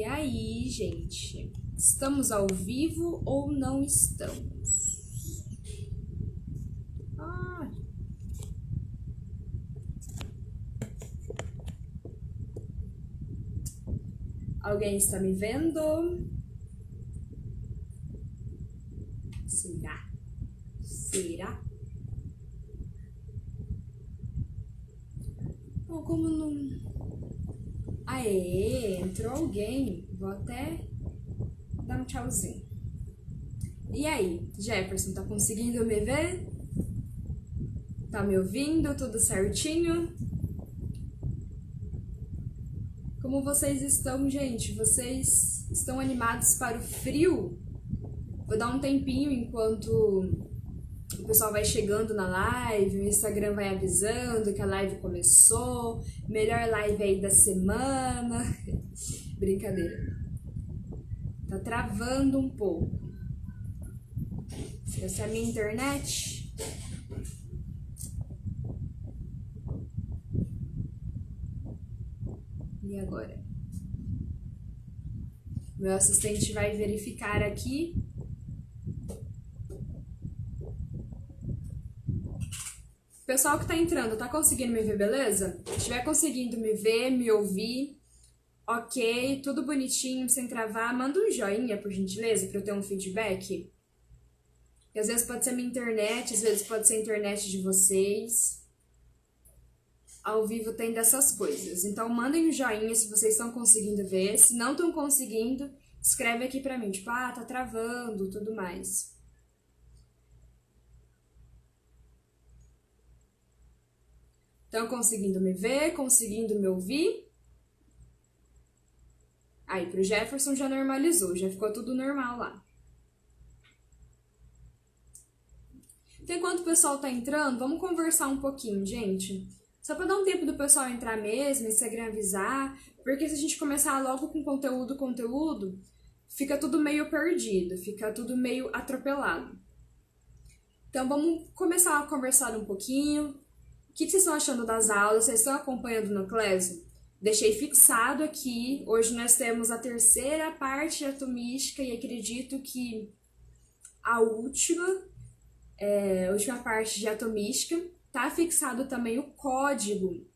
aí, gente? Estamos ao vivo ou não estamos? Ah. Alguém está me vendo? Será? Será? Bom, como não... Aê, entrou alguém. Vou até dar um tchauzinho. E aí, Jefferson, tá conseguindo me ver? Tá me ouvindo? Tudo certinho? Como vocês estão, gente? Vocês estão animados para o frio? Vou dar um tempinho enquanto o pessoal vai chegando na live, o Instagram vai avisando que a live começou, melhor live aí da semana. Brincadeira. Tá travando um pouco. Essa é a minha internet. E agora? Meu assistente vai verificar aqui. Pessoal que tá entrando, tá conseguindo me ver, beleza? Se estiver conseguindo me ver, me ouvir, ok, tudo bonitinho, sem travar, manda um joinha, por gentileza, pra eu ter um feedback. Porque às vezes pode ser minha internet, às vezes pode ser a internet de vocês. Ao vivo tem dessas coisas. Então mandem um joinha se vocês estão conseguindo ver. Se não estão conseguindo, escreve aqui pra mim, tipo, tá travando, tudo mais. Estão conseguindo me ver, conseguindo me ouvir? Aí, pro Jefferson já normalizou, já ficou tudo normal lá. Então, enquanto o pessoal tá entrando, vamos conversar um pouquinho, gente. Só pra dar um tempo do pessoal entrar mesmo, Instagram avisar, porque se a gente começar logo com conteúdo, fica tudo meio perdido, fica tudo meio atropelado. Então, vamos começar a conversar um pouquinho. O que vocês estão achando das aulas? Vocês estão acompanhando no Clésio? Deixei fixado aqui. Hoje nós temos a terceira parte de atomística e acredito que a última parte de atomística. Tá fixado também o código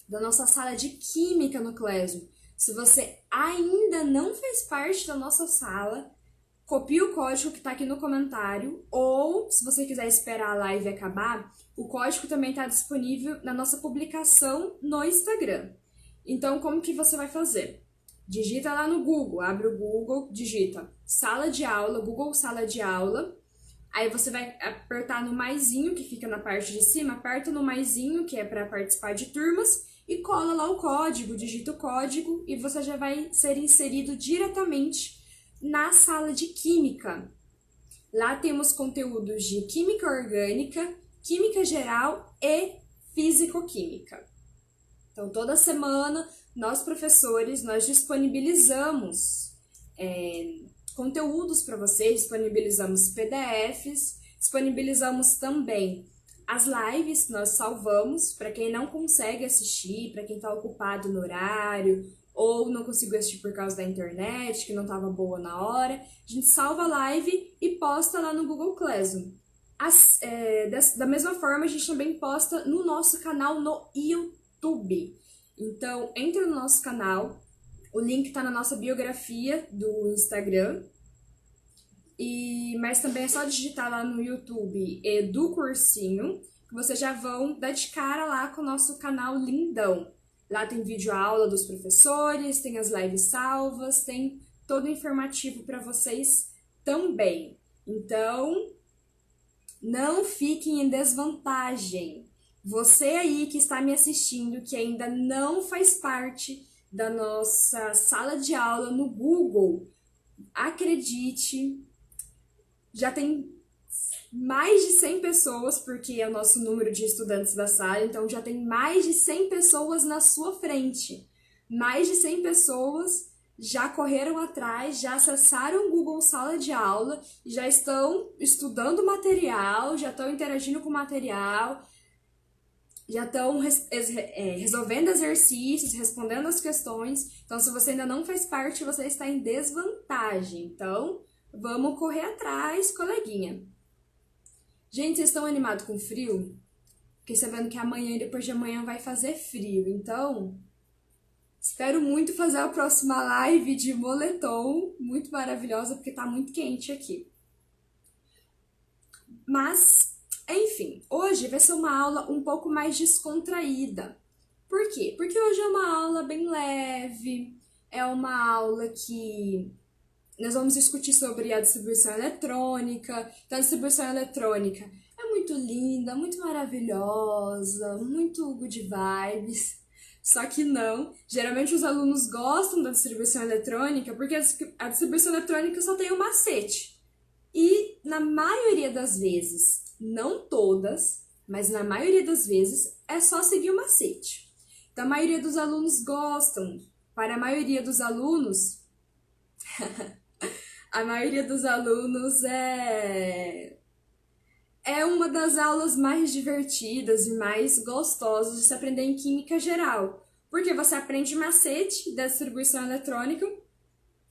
da nossa sala de química no Clésio. Se você ainda não fez parte da nossa sala, copie o código que está aqui no comentário, ou se você quiser esperar a live acabar, o código também está disponível na nossa publicação no Instagram. Então, como que você vai fazer? Digita lá no Google, abre o Google, digita sala de aula, Google Sala de Aula, aí você vai apertar no maisinho, que fica na parte de cima, aperta no maisinho, que é para participar de turmas, e cola lá o código, digita o código, e você já vai ser inserido diretamente na sala de química. Lá temos conteúdos de química orgânica, química geral e físico-química. Então, toda semana, nós professores, nós disponibilizamos conteúdos para vocês, disponibilizamos PDFs, disponibilizamos também as lives que nós salvamos para quem não consegue assistir, para quem está ocupado no horário, ou não conseguiu assistir por causa da internet, que não estava boa na hora. A gente salva a live e posta lá no Google Classroom. Da mesma forma, a gente também posta no nosso canal no YouTube. Então, entra no nosso canal, o link está na nossa biografia do Instagram, mas também é só digitar lá no YouTube Edu Cursinho, que vocês já vão dar de cara lá com o nosso canal lindão. Lá tem vídeo aula dos professores, tem as lives salvas, tem todo o informativo para vocês também. Então, não fiquem em desvantagem. Você aí que está me assistindo, que ainda não faz parte da nossa sala de aula no Google, acredite, já tem mais de 100 pessoas, porque é o nosso número de estudantes da sala, então já tem mais de 100 pessoas na sua frente. Mais de 100 pessoas já correram atrás, já acessaram o Google Sala de Aula, já estão estudando material, já estão interagindo com o material, já estão resolvendo exercícios, respondendo as questões. Então, se você ainda não faz parte, você está em desvantagem. Então, vamos correr atrás, coleguinha. Gente, vocês estão animados com frio? Fiquei sabendo que amanhã e depois de amanhã vai fazer frio. Então, espero muito fazer a próxima live de moletom, muito maravilhosa, porque tá muito quente aqui. Mas, enfim, hoje vai ser uma aula um pouco mais descontraída. Por quê? Porque hoje é uma aula bem leve, é uma aula que nós vamos discutir sobre a distribuição eletrônica. Então, a distribuição eletrônica é muito linda, muito maravilhosa, muito good vibes. Só que não. Geralmente os alunos gostam da distribuição eletrônica porque a distribuição eletrônica só tem um macete. E na maioria das vezes, não todas, mas na maioria das vezes, é só seguir o macete. Então, a maioria dos alunos gostam. Para a maioria dos alunos, a maioria dos alunos é uma das aulas mais divertidas e mais gostosas de se aprender em química geral. Porque você aprende macete da distribuição eletrônica,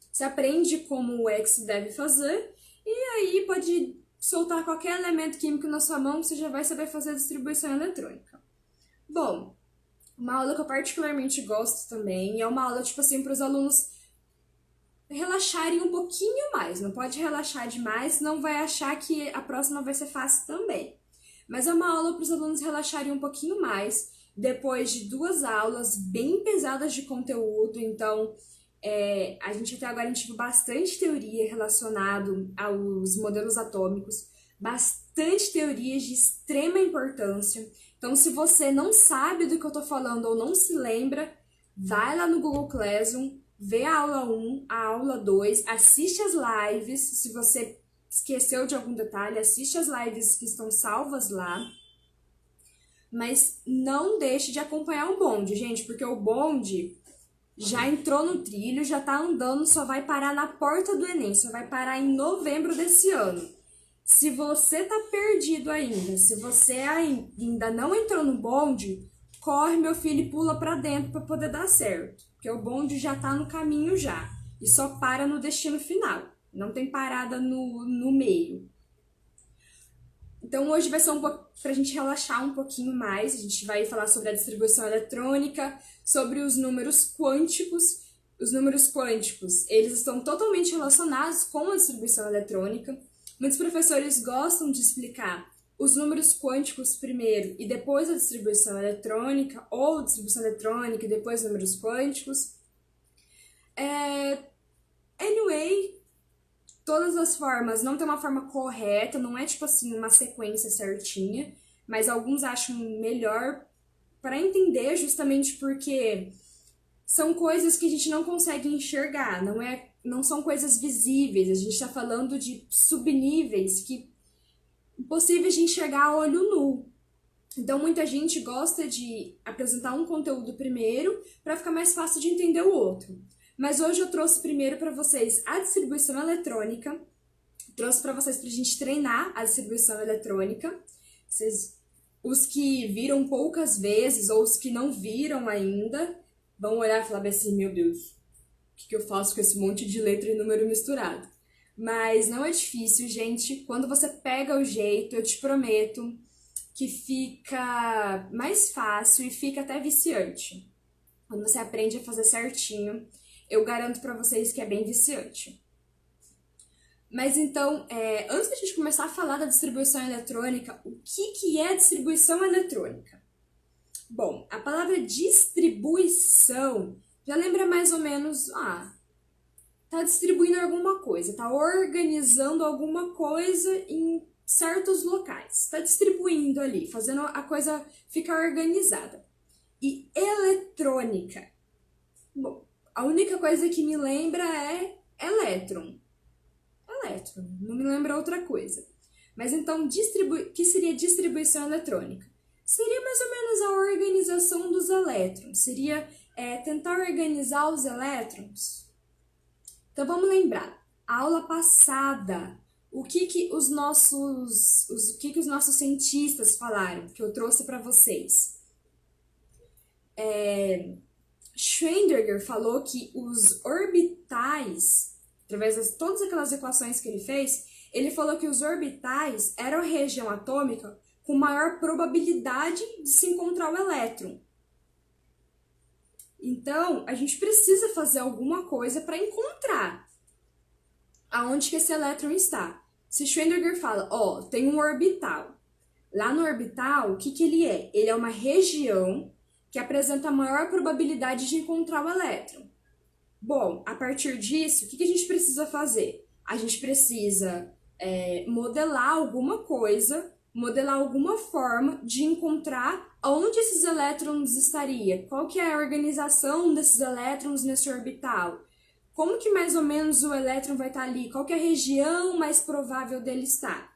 você aprende como o X deve fazer, e aí pode soltar qualquer elemento químico na sua mão, você já vai saber fazer a distribuição eletrônica. Bom, uma aula que eu particularmente gosto também é uma aula, tipo assim, para os alunos relaxarem um pouquinho mais. Não pode relaxar demais, senão vai achar que a próxima vai ser fácil também. Mas é uma aula para os alunos relaxarem um pouquinho mais, depois de 2 aulas bem pesadas de conteúdo. Então, a gente até agora viu bastante teoria relacionado aos modelos atômicos, bastante teorias de extrema importância. Então, se você não sabe do que eu tô falando ou não se lembra, vai lá no Google Classroom, vê a aula 1, a aula 2, assiste as lives. Se você esqueceu de algum detalhe, assiste as lives que estão salvas lá. Mas não deixe de acompanhar o bonde, gente, porque o bonde já entrou no trilho, já tá andando, só vai parar na porta do Enem, só vai parar em novembro desse ano. Se você tá perdido ainda, se você ainda não entrou no bonde, corre, meu filho, e pula pra dentro pra poder dar certo. Porque o bonde já tá no caminho já. E só para no destino final. Não tem parada no meio. Então hoje vai ser um pouco pra gente relaxar um pouquinho mais. A gente vai falar sobre a distribuição eletrônica, sobre os números quânticos. Os números quânticos, eles estão totalmente relacionados com a distribuição eletrônica. Muitos professores gostam de explicar os números quânticos primeiro e depois a distribuição eletrônica, ou distribuição eletrônica e depois números quânticos. Anyway, todas as formas, não tem uma forma correta, não é tipo assim uma sequência certinha, mas alguns acham melhor para entender, justamente porque são coisas que a gente não consegue enxergar, não são coisas visíveis, a gente está falando de subníveis que impossíveis de enxergar a olho nu. Então, muita gente gosta de apresentar um conteúdo primeiro para ficar mais fácil de entender o outro. Mas hoje eu trouxe primeiro para vocês a distribuição eletrônica, trouxe para vocês para a gente treinar a distribuição eletrônica. Os que viram poucas vezes ou os que não viram ainda vão olhar e falar assim, meu Deus, o que eu faço com esse monte de letra e número misturado? Mas não é difícil, gente. Quando você pega o jeito, eu te prometo que fica mais fácil e fica até viciante. Quando você aprende a fazer certinho, eu garanto pra vocês que é bem viciante. Mas então, antes da gente começar a falar da distribuição eletrônica, o que é distribuição eletrônica? Bom, a palavra distribuição já lembra mais ou menos, tá distribuindo alguma coisa, tá organizando alguma coisa em certos locais, tá distribuindo ali, fazendo a coisa ficar organizada. E eletrônica, bom, a única coisa que me lembra é elétron, não me lembra outra coisa. Mas então, que seria distribuição eletrônica? Seria mais ou menos a organização dos elétrons, seria tentar organizar os elétrons. Então vamos lembrar, a aula passada, o que os nossos cientistas falaram, que eu trouxe para vocês? Schrödinger falou que os orbitais, através de todas aquelas equações que ele fez, ele falou que os orbitais eram a região atômica com maior probabilidade de se encontrar o elétron. Então, a gente precisa fazer alguma coisa para encontrar aonde que esse elétron está. Se Schrödinger fala, tem um orbital. Lá no orbital, o que ele é? Ele é uma região que apresenta a maior probabilidade de encontrar o elétron. Bom, a partir disso, o que a gente precisa fazer? A gente precisa modelar alguma coisa, modelar alguma forma de encontrar onde esses elétrons estariam, qual que é a organização desses elétrons nesse orbital, como que mais ou menos o elétron vai estar ali, qual que é a região mais provável dele estar.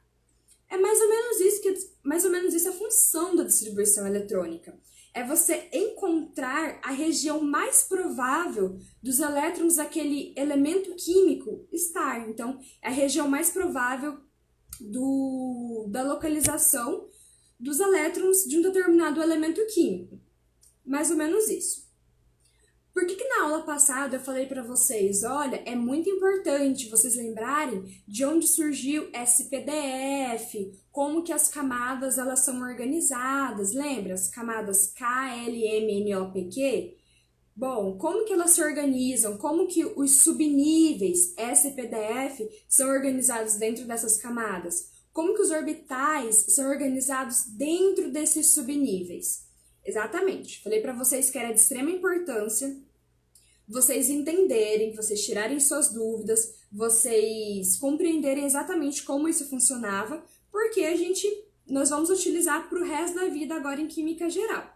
É mais ou menos isso a função da distribuição eletrônica. É você encontrar a região mais provável dos elétrons daquele elemento químico estar. Então, é a região mais provável da localização dos elétrons de um determinado elemento químico. Mais ou menos isso. Por que na aula passada eu falei para vocês, olha, é muito importante vocês lembrarem de onde surgiu SPDF, como que as camadas elas são organizadas, lembra? As camadas K, L, M, N, O, P, Q? Bom, como que elas se organizam? Como que os subníveis SPDF são organizados dentro dessas camadas? Como que os orbitais são organizados dentro desses subníveis? Exatamente. Falei para vocês que era de extrema importância vocês entenderem, vocês tirarem suas dúvidas, vocês compreenderem exatamente como isso funcionava, porque nós vamos utilizar para o resto da vida agora em Química Geral.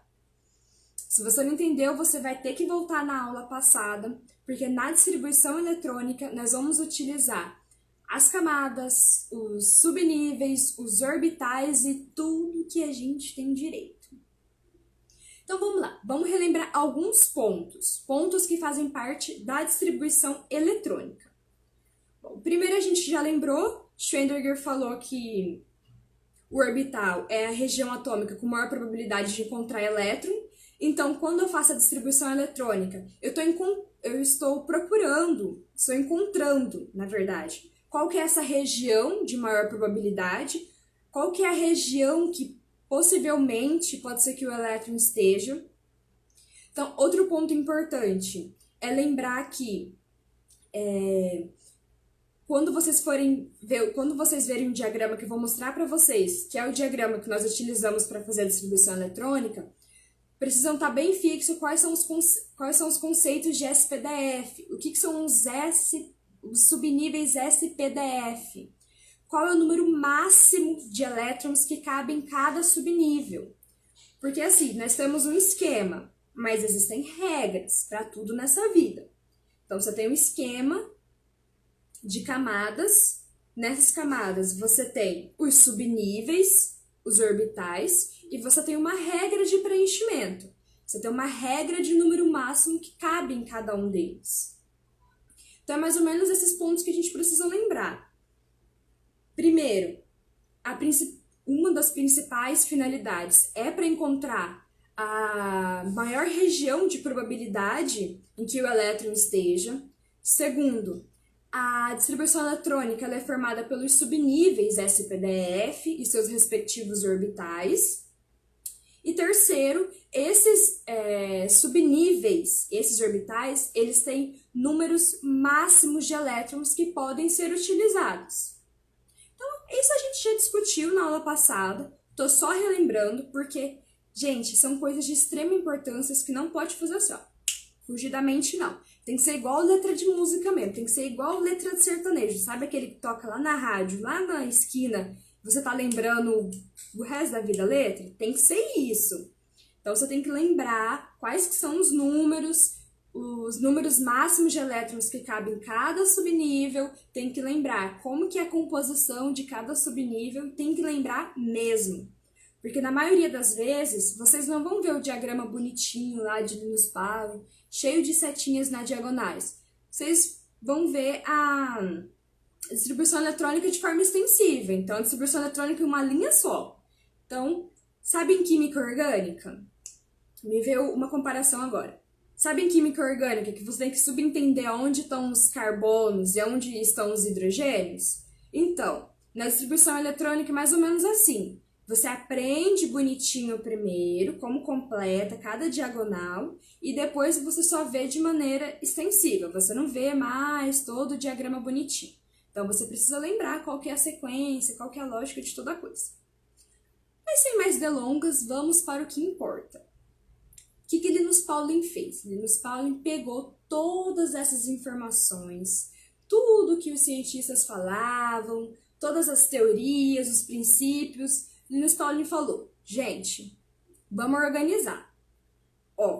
Se você não entendeu, você vai ter que voltar na aula passada, porque na distribuição eletrônica nós vamos utilizar as camadas, os subníveis, os orbitais e tudo que a gente tem direito. Então vamos lá, vamos relembrar alguns pontos que fazem parte da distribuição eletrônica. Bom, primeiro a gente já lembrou, Schrödinger falou que o orbital é a região atômica com maior probabilidade de encontrar elétron. Então, quando eu faço a distribuição eletrônica, eu estou encontrando, na verdade, qual que é essa região de maior probabilidade, qual que é a região que possivelmente pode ser que o elétron esteja. Então, outro ponto importante é lembrar que quando vocês verem um diagrama que eu vou mostrar para vocês, que é o diagrama que nós utilizamos para fazer a distribuição eletrônica, precisam estar bem fixo quais são os conceitos de SPDF, o que são os subníveis SPDF. Qual é o número máximo de elétrons que cabe em cada subnível. Porque assim, nós temos um esquema, mas existem regras para tudo nessa vida. Então, você tem um esquema de camadas. Nessas camadas, você tem os subníveis, os orbitais, e você tem uma regra de preenchimento. Você tem uma regra de número máximo que cabe em cada um deles. Então, é mais ou menos esses pontos que a gente precisa lembrar. Primeiro, uma das principais finalidades é para encontrar a maior região de probabilidade em que o elétron esteja. Segundo, a distribuição eletrônica ela é formada pelos subníveis SPDF e seus respectivos orbitais. E terceiro, esses subníveis, esses orbitais, eles têm números máximos de elétrons que podem ser utilizados. Então, isso a gente já discutiu na aula passada, tô só relembrando, porque, gente, são coisas de extrema importância que não pode fazer assim, ó, fugir da mente, não. Tem que ser igual letra de música mesmo, tem que ser igual letra de sertanejo, sabe aquele que toca lá na rádio, lá na esquina, você tá lembrando o resto da vida a letra? Tem que ser isso. Então, você tem que lembrar quais que são os números máximos de elétrons que cabem em cada subnível, tem que lembrar como que é a composição de cada subnível, tem que lembrar mesmo. Porque na maioria das vezes, vocês não vão ver o diagrama bonitinho lá de Linus Pauling, cheio de setinhas nas diagonais. Vocês vão ver a distribuição eletrônica de forma extensiva. Então, a distribuição eletrônica em uma linha só. Então, sabe em química orgânica? Me veio uma comparação agora. Sabe em química orgânica que você tem que subentender onde estão os carbonos e onde estão os hidrogênios? Então, na distribuição eletrônica é mais ou menos assim. Você aprende bonitinho primeiro, como completa cada diagonal, e depois você só vê de maneira extensiva. Você não vê mais todo o diagrama bonitinho. Então, você precisa lembrar qual que é a sequência, qual que é a lógica de toda a coisa. Mas sem mais delongas, vamos para o que importa. O que Linus Pauling fez? Linus Pauling pegou todas essas informações, tudo que os cientistas falavam, todas as teorias, os princípios. Linus Pauling falou, gente, vamos organizar.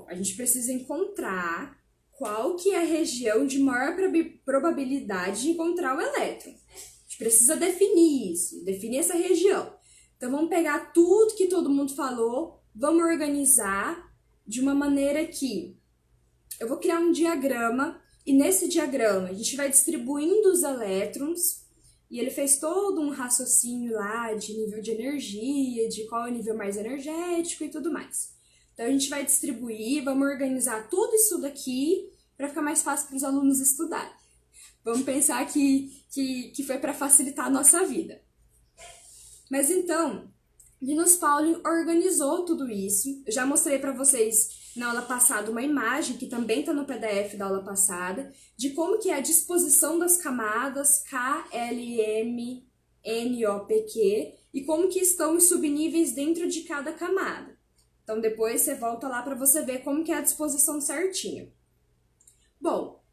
A gente precisa encontrar qual que é a região de maior probabilidade de encontrar o elétron. A gente precisa definir isso, definir essa região. Então, vamos pegar tudo que todo mundo falou, vamos organizar de uma maneira que eu vou criar um diagrama e nesse diagrama a gente vai distribuindo os elétrons e ele fez todo um raciocínio lá de nível de energia, de qual é o nível mais energético e tudo mais. Então a gente vai distribuir, vamos organizar tudo isso daqui para ficar mais fácil para os alunos estudarem. Vamos pensar que foi para facilitar a nossa vida. Mas então, Linus Pauling organizou tudo isso. Eu já mostrei para vocês na aula passada uma imagem, que também está no PDF da aula passada, de como que é a disposição das camadas K, L, M, N, O, P, Q, e como que estão os subníveis dentro de cada camada. Então, depois você volta lá para você ver como que é a disposição certinho. Bom,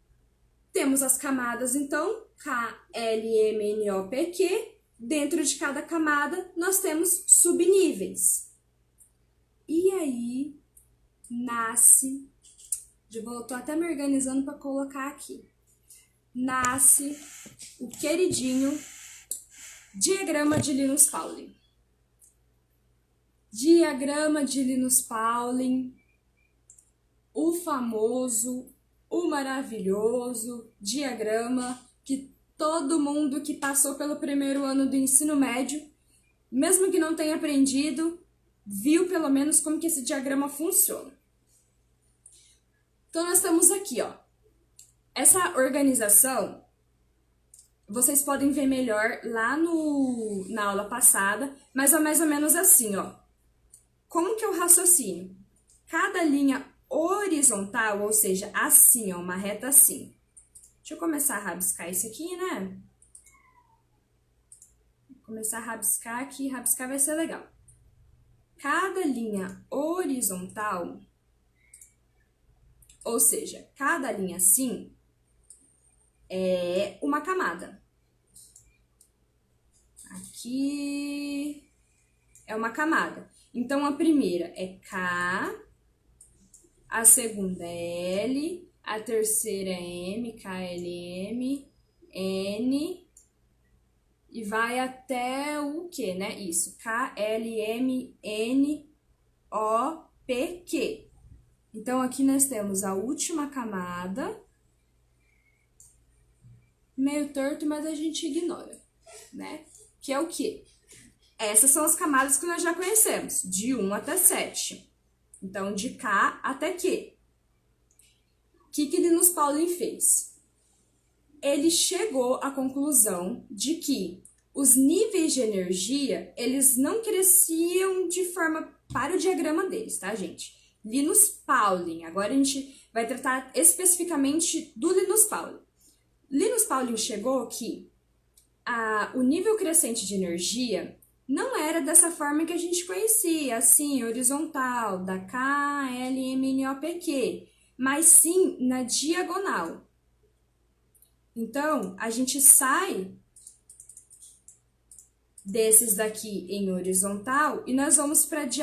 temos as camadas, então, K, L, M, N, O, P, Q. Dentro de cada camada, nós temos subníveis. E aí, nasce... Eu tô até me organizando para colocar aqui. Nasce o queridinho diagrama de Linus Pauling. Diagrama de Linus Pauling, o famoso, o maravilhoso diagrama que todo mundo que passou pelo primeiro ano do ensino médio, mesmo que não tenha aprendido, viu pelo menos como que esse diagrama funciona. Então, nós estamos aqui, Essa organização, vocês podem ver melhor lá na aula passada, mas é mais ou menos assim, Como que é o raciocínio? Cada linha horizontal, ou seja, assim, uma reta assim. Deixa eu começar a rabiscar isso aqui, né? Vou começar a rabiscar aqui, rabiscar vai ser legal. Cada linha horizontal, ou seja, cada linha assim, é uma camada. Aqui é uma camada. Então, a primeira é K, a segunda é L, a terceira é M, K, L, M, N, e vai até o Q, né? Isso, K, L, M, N, O, P, Q. Então, aqui nós temos a última camada, meio torto, mas a gente ignora, né? Que é o quê? Essas são as camadas que nós já conhecemos, de 1 até 7. Então, de K até Q. O que Linus Pauling fez? Ele chegou à conclusão de que os níveis de energia, eles não cresciam de forma para o diagrama deles, tá, gente? Linus Pauling, agora a gente vai tratar especificamente do Linus Pauling. Linus Pauling chegou que o nível crescente de energia não era dessa forma que a gente conhecia, assim, horizontal, da K, L, M, N, O, P, Q, mas sim na diagonal. Então, a gente sai desses daqui em horizontal e nós vamos para as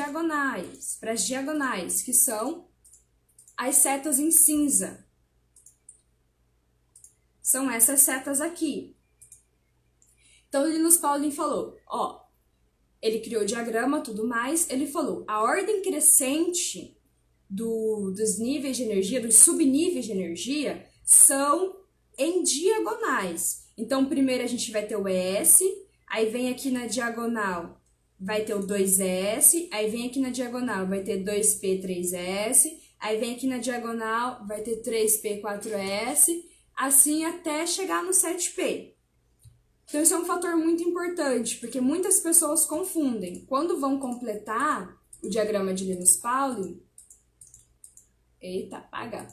diagonais, que são as setas em cinza. São essas setas aqui. Então, Linus Pauling falou, ele criou o diagrama, tudo mais, ele falou, a ordem crescente dos níveis de energia, dos subníveis de energia, são em diagonais. Então, primeiro a gente vai ter o S, aí vem aqui na diagonal vai ter o 2S, aí vem aqui na diagonal, vai ter 2P, 3S, aí vem aqui na diagonal, vai ter 3P, 4S, assim até chegar no 7P. Então, isso é um fator muito importante, porque muitas pessoas confundem. Quando vão completar o diagrama de Linus-Pauling, eita, apaga.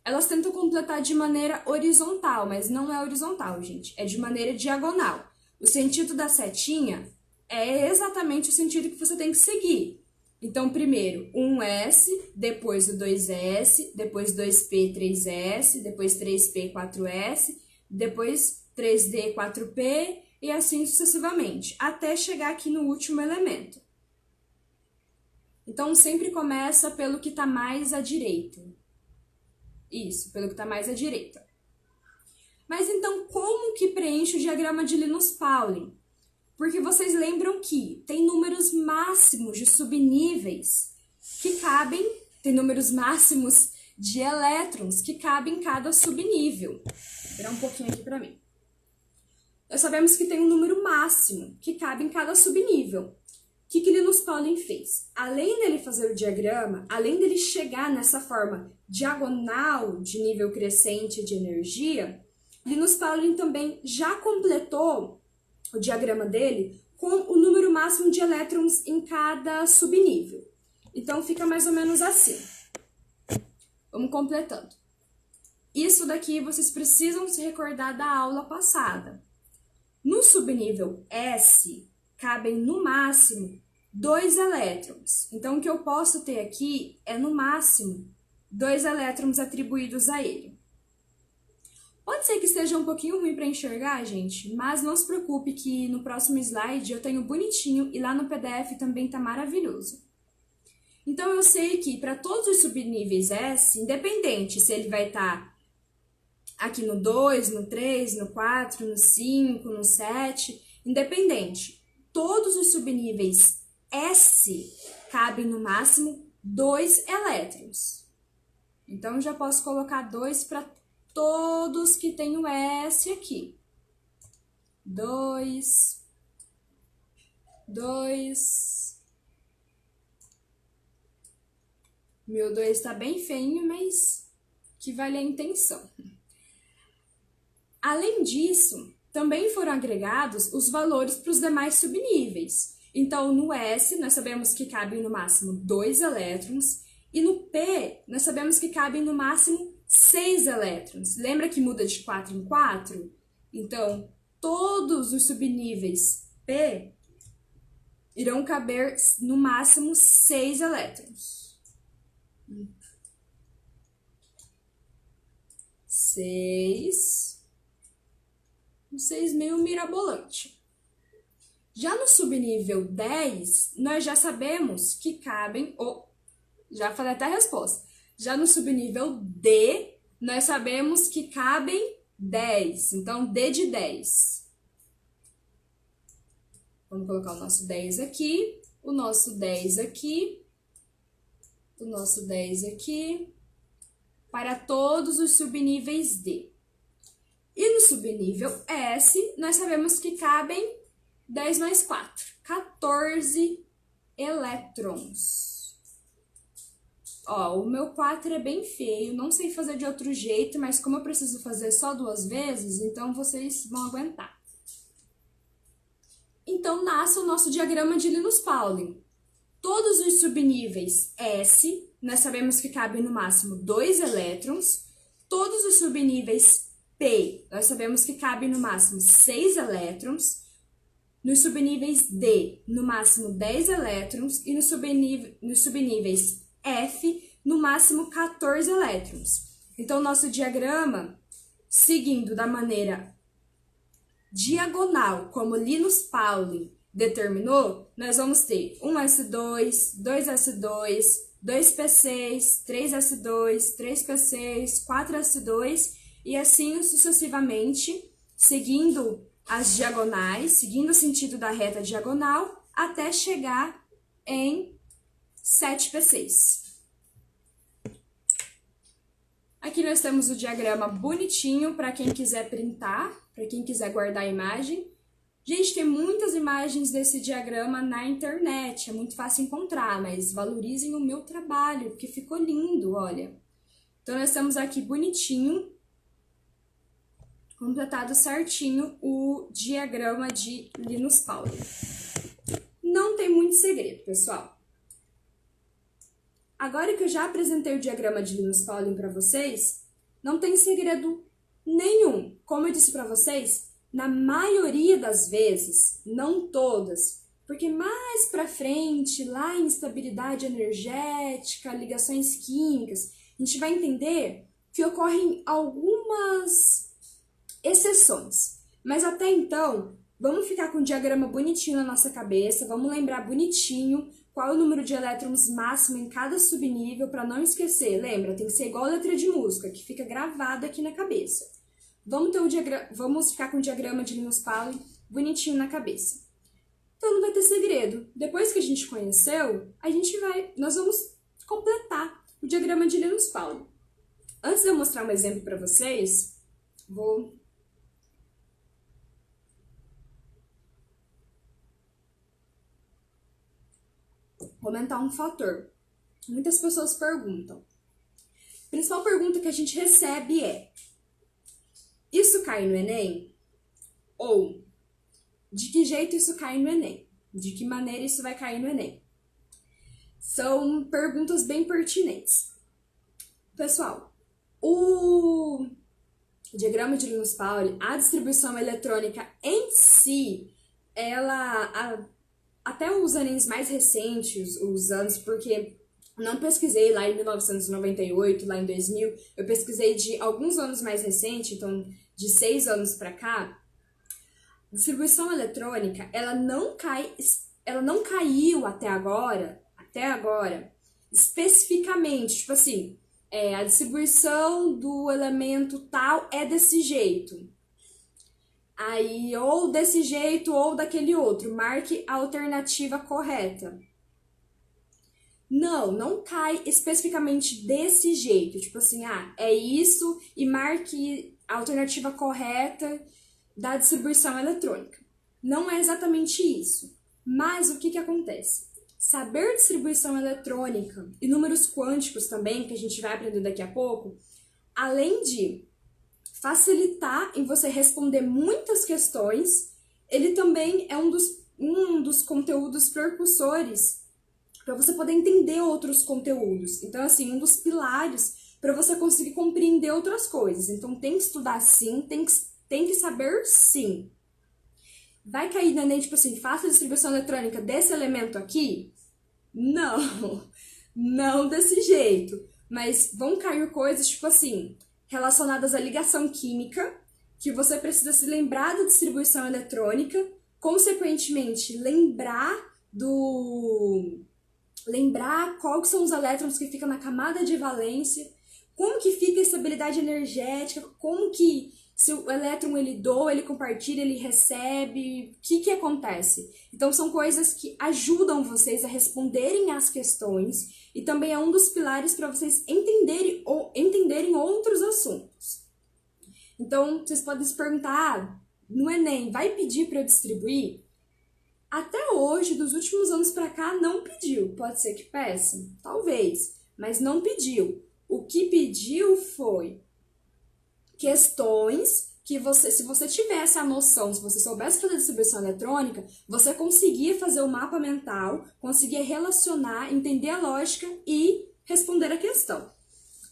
Elas tentam completar de maneira horizontal, mas não é horizontal, gente. É de maneira diagonal. O sentido da setinha é exatamente o sentido que você tem que seguir. Então, primeiro, 1S, depois o 2S, depois 2P, 3S, depois 3P, 4S, depois 3D, 4P, e assim sucessivamente, até chegar aqui no último elemento. Então, sempre começa pelo que está mais à direita. Isso, pelo que está mais à direita. Mas então, como que preenche o diagrama de Linus-Pauling? Porque vocês lembram que tem números máximos de subníveis que cabem, tem números máximos de elétrons que cabem em cada subnível. Vou virar um pouquinho aqui para mim. Nós sabemos que tem um número máximo que cabe em cada subnível. O que Linus-Pauling fez? Além dele fazer o diagrama, além dele chegar nessa forma diagonal de nível crescente de energia, Linus-Pauling também já completou o diagrama dele com o número máximo de elétrons em cada subnível. Então, fica mais ou menos assim. Vamos completando. Isso daqui vocês precisam se recordar da aula passada. No subnível S, cabem no máximo 2 elétrons. Então, o que eu posso ter aqui é, no máximo, 2 elétrons atribuídos a ele. Pode ser que esteja um pouquinho ruim para enxergar, gente, mas não se preocupe que no próximo slide eu tenho bonitinho e lá no PDF também tá maravilhoso. Então, eu sei que para todos os subníveis S, independente se ele vai estar aqui no 2, no 3, no 4, no 5, no 7, independente, todos os subníveis S cabem no máximo 2 elétrons. Então, já posso colocar 2 para todos que tem o S aqui. 2, 2. Meu 2 tá bem feinho, mas que vale a intenção. Além disso, também foram agregados os valores para os demais subníveis. Então, no S, nós sabemos que cabem no máximo 2 elétrons, e no P, nós sabemos que cabem no máximo 6 elétrons. Lembra que muda de 4 em 4? Então, todos os subníveis P irão caber no máximo 6 elétrons. 6. 6 meio mirabolante. Já no subnível 10, nós já sabemos que cabem... já falei até a resposta. Já no subnível D, nós sabemos que cabem 10. Então, D de 10. Vamos colocar o nosso 10 aqui, o nosso 10 aqui, o nosso 10 aqui, para todos os subníveis D. E no subnível S, nós sabemos que cabem 10 mais 4, 14 elétrons. Ó, o meu 4 é bem feio, não sei fazer de outro jeito, mas como eu preciso fazer só 2 vezes, então vocês vão aguentar. Então, nasce o nosso diagrama de Linus-Pauling. Todos os subníveis S, nós sabemos que cabem no máximo 2 elétrons. Todos os subníveis P, nós sabemos que cabem no máximo 6 elétrons. Nos subníveis D, no máximo 10 elétrons. E nos subníveis F, no máximo 14 elétrons. Então, nosso diagrama, seguindo da maneira diagonal, como Linus-Pauling determinou, nós vamos ter 1s2, 2s2, 2p6, 3s2, 3p6, 4s2 e assim sucessivamente, seguindo as diagonais, seguindo o sentido da reta diagonal, até chegar em 7p6. Aqui nós temos o diagrama bonitinho para quem quiser printar, para quem quiser guardar a imagem. Gente, tem muitas imagens desse diagrama na internet, é muito fácil encontrar, mas valorizem o meu trabalho, porque ficou lindo, olha. Então, nós temos aqui bonitinho, completado certinho o diagrama de Linus Pauling. Não tem muito segredo, pessoal. Agora que eu já apresentei o diagrama de Linus Pauling para vocês, não tem segredo nenhum. Como eu disse para vocês, na maioria das vezes, não todas, porque mais para frente, lá em estabilidade energética, ligações químicas, a gente vai entender que ocorrem algumas exceções. Mas até então, vamos ficar com o diagrama bonitinho na nossa cabeça, vamos lembrar bonitinho qual é o número de elétrons máximo em cada subnível, para não esquecer. Lembra, tem que ser igual a letra de música, que fica gravada aqui na cabeça. Vamos ficar com o diagrama de Linus Pauling bonitinho na cabeça. Então não vai ter segredo. Depois que a gente conheceu, nós vamos completar o diagrama de Linus Pauling. Antes de eu mostrar um exemplo para vocês, vou comentar um fator. Muitas pessoas perguntam. A principal pergunta que a gente recebe é: isso cai no Enem? Ou, de que jeito isso cai no Enem? De que maneira isso vai cair no Enem? São perguntas bem pertinentes. Pessoal, o diagrama de Linus Pauling, a distribuição eletrônica em si, até os anos mais recentes, os anos, porque não pesquisei lá em 1998, lá em 2000, eu pesquisei de alguns anos mais recentes, então de 6 anos para cá. Distribuição eletrônica, ela não caiu até agora, especificamente, tipo assim, a distribuição do elemento tal é desse jeito. Aí, ou desse jeito ou daquele outro, marque a alternativa correta. Não cai especificamente desse jeito, tipo assim, é isso e marque a alternativa correta da distribuição eletrônica. Não é exatamente isso, mas o que acontece? Saber distribuição eletrônica e números quânticos também, que a gente vai aprender daqui a pouco, além de facilitar em você responder muitas questões, ele também é um dos conteúdos precursores para você poder entender outros conteúdos. Então, assim, um dos pilares para você conseguir compreender outras coisas. Então, tem que estudar sim, tem que saber sim. Vai cair no Enem, tipo assim, faça a distribuição eletrônica desse elemento aqui? Não desse jeito. Mas vão cair coisas, tipo assim, relacionadas à ligação química, que você precisa se lembrar da distribuição eletrônica, consequentemente, lembrar quais são os elétrons que ficam na camada de valência, como que fica a estabilidade energética, como que se o elétron ele doa, ele compartilha, ele recebe, o que acontece? Então são coisas que ajudam vocês a responderem às questões e também é um dos pilares para vocês entenderem outros assuntos. Então vocês podem se perguntar, no Enem vai pedir para eu distribuir? Até hoje, dos últimos anos para cá, não pediu. Pode ser que peça? Talvez, mas não pediu. O que pediu foi questões que se você tivesse a noção, se você soubesse fazer distribuição eletrônica, você conseguia fazer o mapa mental, conseguia relacionar, entender a lógica e responder a questão.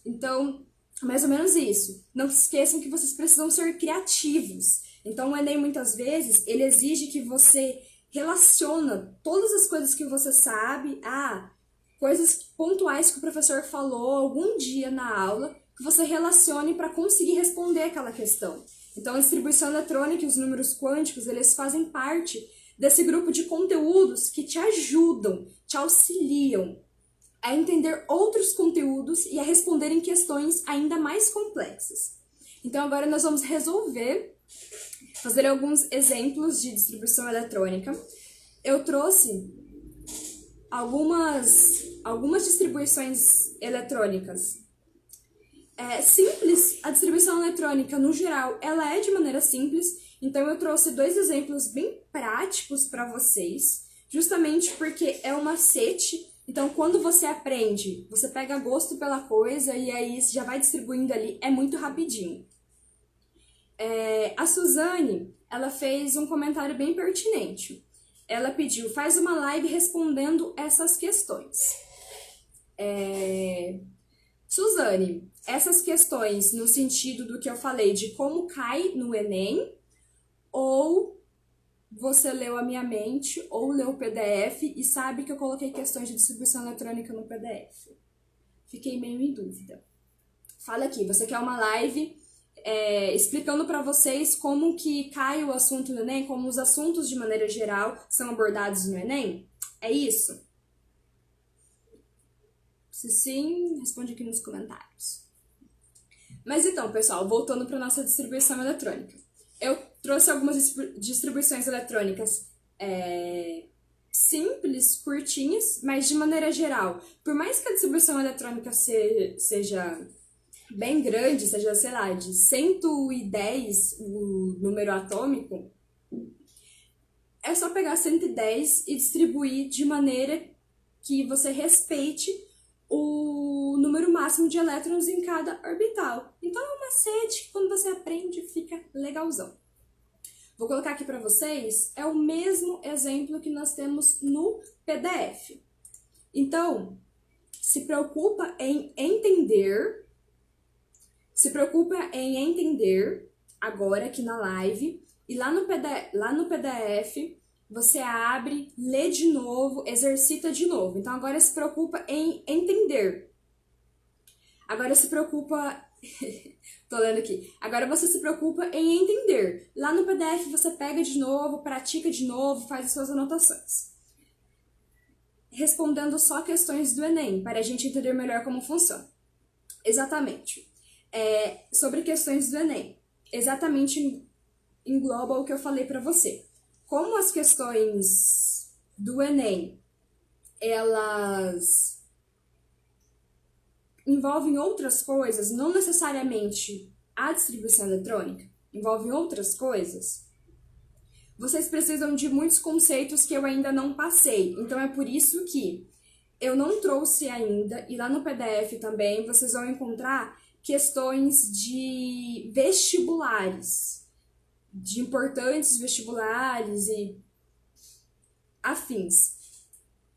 Então, mais ou menos isso. Não se esqueçam que vocês precisam ser criativos. Então, o Enem, muitas vezes, ele exige que você relaciona todas as coisas que você sabe a coisas pontuais que o professor falou algum dia na aula, que você relacione para conseguir responder aquela questão. Então, a distribuição eletrônica e os números quânticos, eles fazem parte desse grupo de conteúdos que te ajudam, te auxiliam a entender outros conteúdos e a responderem questões ainda mais complexas. Então, agora nós vamos fazer alguns exemplos de distribuição eletrônica. Eu trouxe algumas distribuições eletrônicas simples. A distribuição eletrônica, no geral, ela é de maneira simples. Então eu trouxe 2 exemplos bem práticos para vocês, justamente porque é um macete. Então quando você aprende, você pega gosto pela coisa e aí já vai distribuindo ali, é muito rapidinho. A Suzane, ela fez um comentário bem pertinente. Ela pediu, faz uma live respondendo essas questões. Suzane, essas questões no sentido do que eu falei de como cai no Enem, ou você leu a minha mente, ou leu o PDF e sabe que eu coloquei questões de distribuição eletrônica no PDF? Fiquei meio em dúvida. Fala aqui, você quer uma live explicando para vocês como que cai o assunto no Enem, como os assuntos de maneira geral são abordados no Enem? É isso? Se sim, responde aqui nos comentários. Mas então, pessoal, voltando para nossa distribuição eletrônica. Eu trouxe algumas distribuições eletrônicas simples, curtinhas, mas de maneira geral, por mais que a distribuição eletrônica seja bem grande, seja, sei lá, de 110 o número atômico, é só pegar 110 e distribuir de maneira que você respeite o número máximo de elétrons em cada orbital. Então é um macete que quando você aprende fica legalzão. Vou colocar aqui para vocês, é o mesmo exemplo que nós temos no PDF. Então, se preocupa em entender agora aqui na live, e lá no PDF você abre, lê de novo, exercita de novo. Então agora se preocupa em entender. Agora se preocupa... Tô lendo aqui. Agora você se preocupa em entender. Lá no PDF você pega de novo, pratica de novo, faz as suas anotações. Respondendo só questões do Enem, para a gente entender melhor como funciona. Exatamente. Sobre questões do Enem. Exatamente engloba o que eu falei para você. Como as questões do Enem, elas envolvem outras coisas, não necessariamente a distribuição eletrônica, envolvem outras coisas, vocês precisam de muitos conceitos que eu ainda não passei. Então é por isso que eu não trouxe ainda, e lá no PDF também vocês vão encontrar questões de vestibulares, de importantes vestibulares e afins.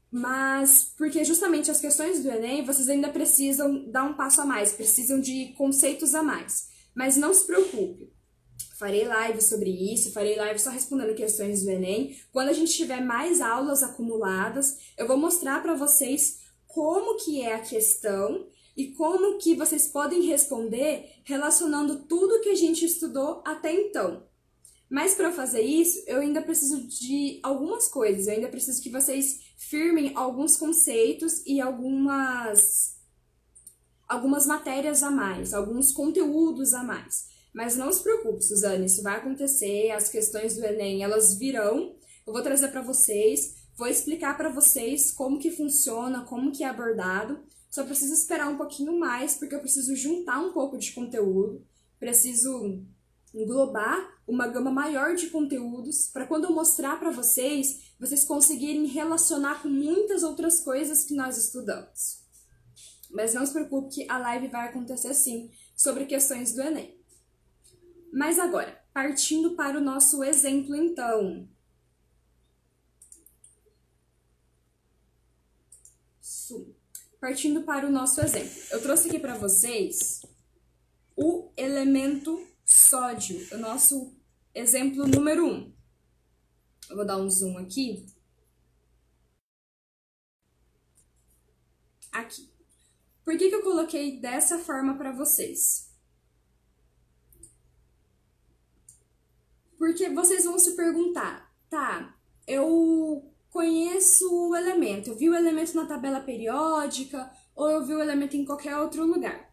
Mas, porque justamente as questões do Enem, vocês ainda precisam dar um passo a mais, precisam de conceitos a mais. Mas não se preocupe, farei live sobre isso, farei live só respondendo questões do Enem. Quando a gente tiver mais aulas acumuladas, eu vou mostrar para vocês como que é a questão e como que vocês podem responder relacionando tudo que a gente estudou até então. Mas para fazer isso, eu ainda preciso de algumas coisas. Eu ainda preciso que vocês firmem alguns conceitos e algumas matérias a mais, alguns conteúdos a mais. Mas não se preocupe, Suzane, isso vai acontecer, as questões do Enem, elas virão. Eu vou trazer para vocês, vou explicar para vocês como que funciona, como que é abordado. Só preciso esperar um pouquinho mais, porque eu preciso juntar um pouco de conteúdo, preciso englobar uma gama maior de conteúdos para quando eu mostrar para vocês, vocês conseguirem relacionar com muitas outras coisas que nós estudamos. Mas não se preocupe que a live vai acontecer sim, sobre questões do Enem. Mas agora, partindo para o nosso exemplo então. Partindo para o nosso exemplo. Eu trouxe aqui para vocês o elemento sódio, o nosso exemplo número 1. Eu vou dar um zoom aqui. Aqui. Por que eu coloquei dessa forma para vocês? Porque vocês vão se perguntar, tá, eu conheço o elemento, eu vi o elemento na tabela periódica ou eu vi o elemento em qualquer outro lugar.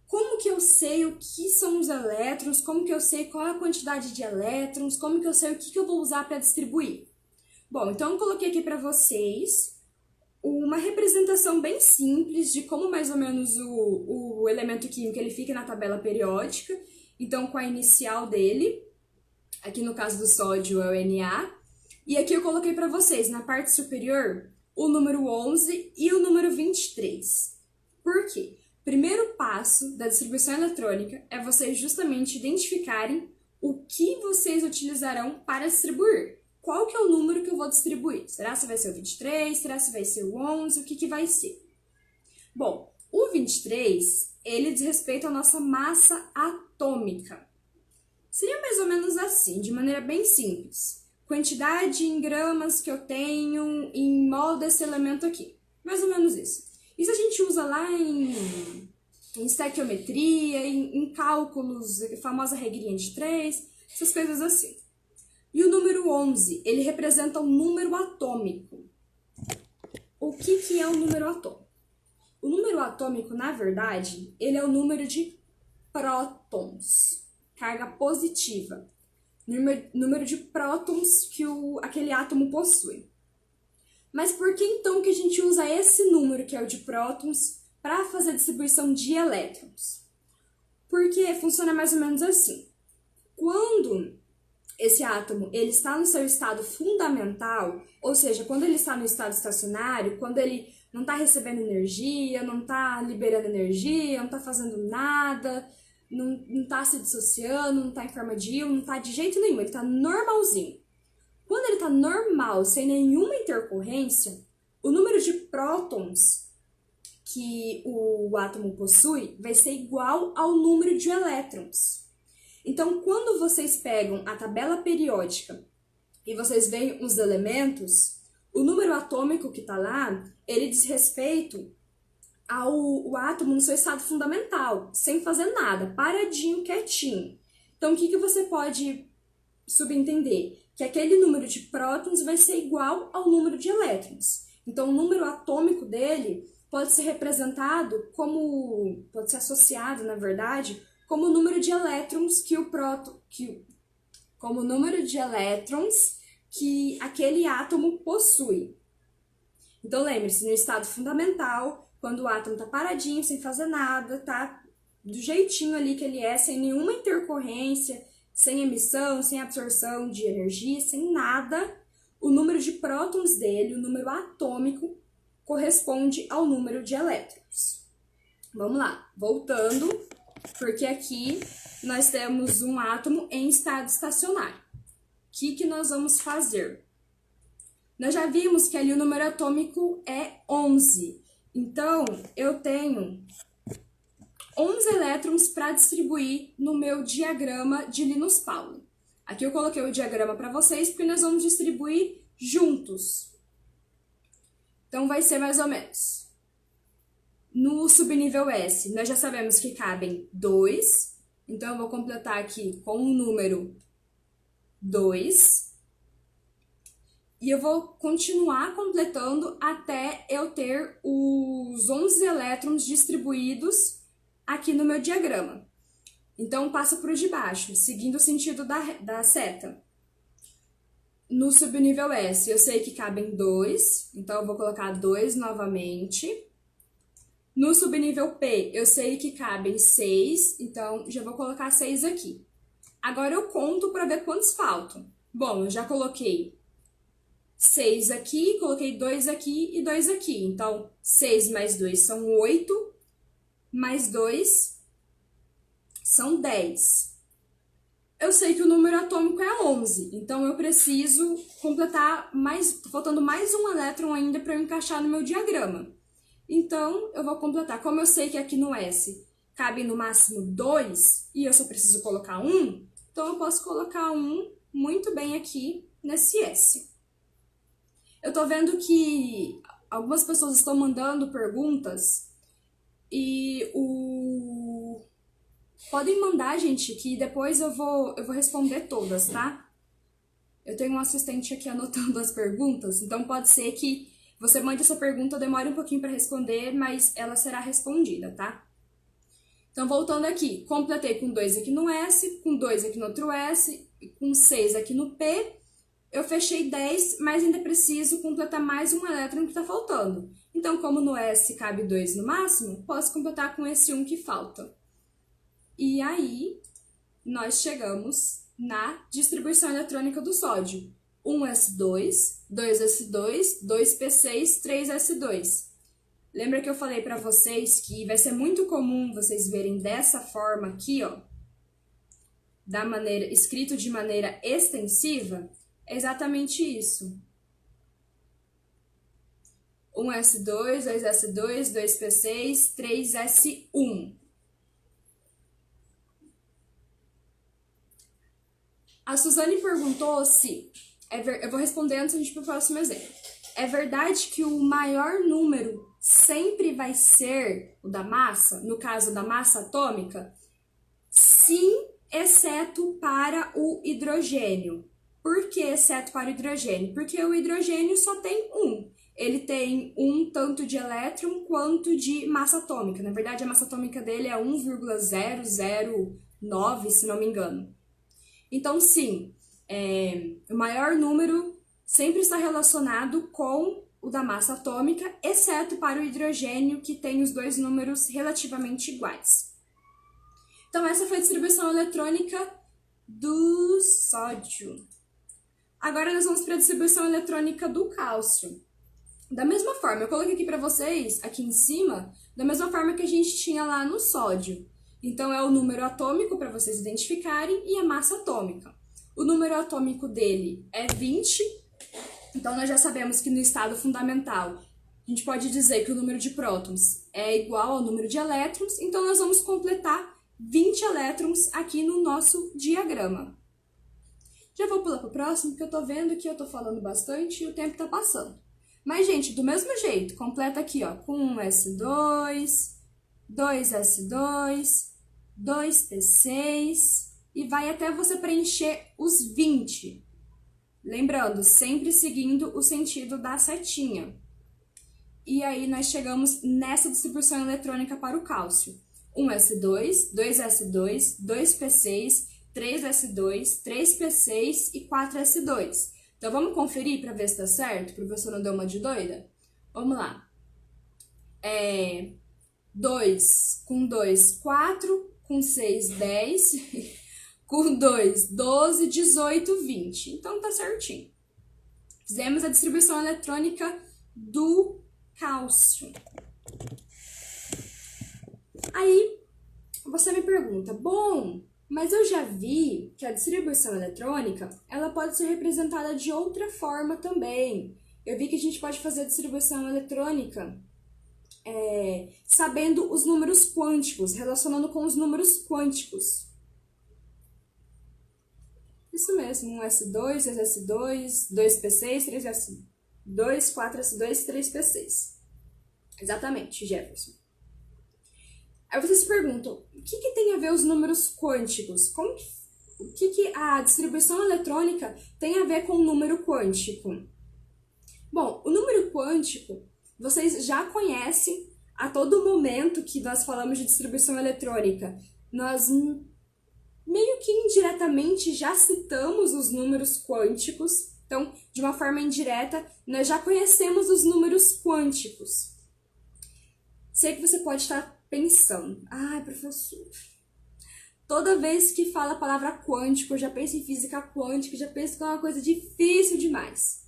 Como que eu sei o que são os elétrons? Como que eu sei qual é a quantidade de elétrons? Como que eu sei o que eu vou usar para distribuir? Bom, então eu coloquei aqui para vocês uma representação bem simples de como mais ou menos o elemento químico ele fica na tabela periódica. Então, com a inicial dele, Aqui no caso do sódio é o Na. E aqui eu coloquei para vocês, na parte superior, o número 11 e o número 23. Por quê? Primeiro passo da distribuição eletrônica é vocês justamente identificarem o que vocês utilizarão para distribuir. Qual que é o número que eu vou distribuir? Será que vai ser o 23? Será que vai ser o 11? O que vai ser? Bom, o 23, ele diz respeito à nossa massa atômica. Seria mais ou menos assim, de maneira bem simples. Quantidade em gramas que eu tenho em mol desse elemento aqui. Mais ou menos isso. Isso a gente usa lá em estequiometria, em cálculos, a famosa regrinha de 3, essas coisas assim. E o número 11, ele representa um número atômico. O que é um número atômico? O número atômico, na verdade, ele é o número de prótons. Carga positiva, número de prótons que aquele átomo possui. Mas por que então que a gente usa esse número, que é o de prótons, para fazer a distribuição de elétrons? Porque funciona mais ou menos assim. Quando esse átomo ele está no seu estado fundamental, ou seja, quando ele está no estado estacionário, quando ele não está recebendo energia, não está liberando energia, não está fazendo nada, não está se dissociando, não está em forma de íon, não está de jeito nenhum, ele está normalzinho. Quando ele está normal, sem nenhuma intercorrência, o número de prótons que o átomo possui vai ser igual ao número de elétrons. Então, quando vocês pegam a tabela periódica e vocês veem os elementos, o número atômico que está lá, ele diz respeito ao átomo no seu estado fundamental, sem fazer nada, paradinho, quietinho. Então, o que você pode subentender? Que aquele número de prótons vai ser igual ao número de elétrons. Então, o número atômico dele pode ser representado pode ser associado, na verdade, como o número de elétrons como o número de elétrons que aquele átomo possui. Então, lembre-se, no estado fundamental, quando o átomo está paradinho, sem fazer nada, tá do jeitinho ali que ele é, sem nenhuma intercorrência, sem emissão, sem absorção de energia, sem nada, o número de prótons dele, o número atômico, corresponde ao número de elétrons. Vamos lá, voltando, porque aqui nós temos um átomo em estado estacionário. O que nós vamos fazer? Nós já vimos que ali o número atômico é 11. Então, eu tenho 11 elétrons para distribuir no meu diagrama de Linus Pauling. Aqui eu coloquei o diagrama para vocês, porque nós vamos distribuir juntos. Então, vai ser mais ou menos. No subnível S, nós já sabemos que cabem 2. Então, eu vou completar aqui com o número 2. E eu vou continuar completando até eu ter os 11 elétrons distribuídos aqui no meu diagrama. Então, passa para o de baixo, seguindo o sentido da seta. No subnível S, eu sei que cabem 2, então eu vou colocar 2 novamente. No subnível P, eu sei que cabem 6, então já vou colocar 6 aqui. Agora eu conto para ver quantos faltam. Bom, eu já coloquei 6 aqui, coloquei 2 aqui e 2 aqui. Então, 6 mais 2 são 8, mais 2 são 10. Eu sei que o número atômico é 11, então eu preciso completar faltando mais um elétron ainda para eu encaixar no meu diagrama. Então, eu vou completar. Como eu sei que aqui no S cabe no máximo 2 e eu só preciso colocar 1, então eu posso colocar 1 muito bem aqui nesse S. Eu tô vendo que algumas pessoas estão mandando perguntas e podem mandar, gente, que depois eu vou responder todas, tá? Eu tenho um assistente aqui anotando as perguntas, então pode ser que você mande essa pergunta, demore um pouquinho para responder, mas ela será respondida, tá? Então, voltando aqui, completei com 2 aqui no S, com 2 aqui no outro S, com 6 aqui no P. Eu fechei 10, mas ainda preciso completar mais um elétron que está faltando. Então, como no S cabe 2 no máximo, posso completar com esse 1 que falta. E aí, nós chegamos na distribuição eletrônica do sódio. 1s2, 2s2, 2p6, 3s2. Lembra que eu falei para vocês que vai ser muito comum vocês verem dessa forma aqui, ó, escrito de maneira extensiva? É exatamente isso. 1s2, 2s2, 2p6, 3s1. A Suzane perguntou se... eu vou responder antes de a gente ir pro próximo exemplo. É verdade que o maior número sempre vai ser o da massa? No caso da massa atômica? Sim, exceto para o hidrogênio. Por que exceto para o hidrogênio? Porque o hidrogênio só tem um. Ele tem um tanto de elétron quanto de massa atômica. Na verdade, a massa atômica dele é 1,009, se não me engano. Então, sim, o maior número sempre está relacionado com o da massa atômica, exceto para o hidrogênio, que tem os dois números relativamente iguais. Então, essa foi a distribuição eletrônica do sódio. Agora, nós vamos para a distribuição eletrônica do cálcio. Da mesma forma, eu coloquei aqui para vocês, aqui em cima, da mesma forma que a gente tinha lá no sódio. Então, é o número atômico para vocês identificarem e a massa atômica. O número atômico dele é 20. Então, nós já sabemos que no estado fundamental, a gente pode dizer que o número de prótons é igual ao número de elétrons. Então, nós vamos completar 20 elétrons aqui no nosso diagrama. Já vou pular para o próximo, porque eu tô vendo que eu tô falando bastante e o tempo tá passando. Mas, gente, do mesmo jeito, completa aqui, ó, com 1s2, 2s2, 2p6 e vai até você preencher os 20. Lembrando, sempre seguindo o sentido da setinha. E aí nós chegamos nessa distribuição eletrônica para o cálcio. 1s2, 2s2, 2p6, 3s2, 3p6 e 4s2. Então, vamos conferir para ver se tá certo? Para você não dar uma de doida? Vamos lá. 2 com 2, 4, com 6, 10, com 2, 12, 18, 20. Então, tá certinho. Fizemos a distribuição eletrônica do cálcio. Aí, você me pergunta, bom, mas eu já vi que a distribuição eletrônica, ela pode ser representada de outra forma também. Eu vi que a gente pode fazer a distribuição eletrônica sabendo os números quânticos, relacionando com os números quânticos. Isso mesmo, 1s2, 2s2, 2p6, 3s2, 4s2, 3p6. Exatamente, Jefferson. Aí vocês se perguntam, o que tem a ver os números quânticos? O que a distribuição eletrônica tem a ver com o número quântico? Bom, o número quântico, vocês já conhecem a todo momento que nós falamos de distribuição eletrônica. Nós meio que indiretamente já citamos os números quânticos. Então, de uma forma indireta, nós já conhecemos os números quânticos. Sei que você pode estar pensando, professor, toda vez que fala a palavra quântico, eu já penso em física quântica, já penso que é uma coisa difícil demais.